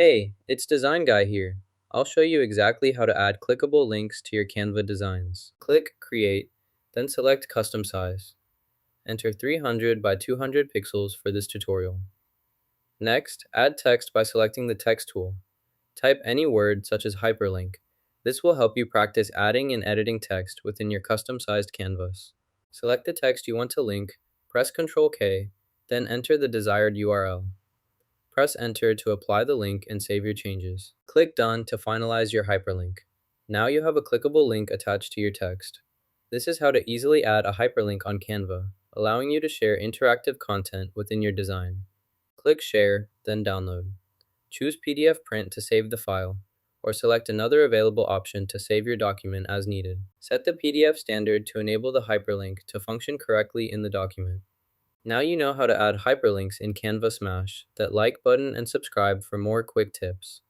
Hey, it's Design Guy here. I'll show you exactly how to add clickable links to your Canva designs. Click Create, then select Custom Size. Enter 300 by 200 pixels for this tutorial. Next, add text by selecting the text tool. Type any word such as hyperlink. This will help you practice adding and editing text within your custom-sized canvas. Select the text you want to link, press Ctrl K, then enter the desired URL. Press Enter to apply the link and save your changes. Click Done to finalize your hyperlink. Now you have a clickable link attached to your text. This is how to easily add a hyperlink on Canva, allowing you to share interactive content within your design. Click Share, then Download. Choose PDF Print to save the file, or select another available option to save your document as needed. Set the PDF standard to enable the hyperlink to function correctly in the document. Now you know how to add hyperlinks in Canva Smash. That like button and subscribe for more quick tips.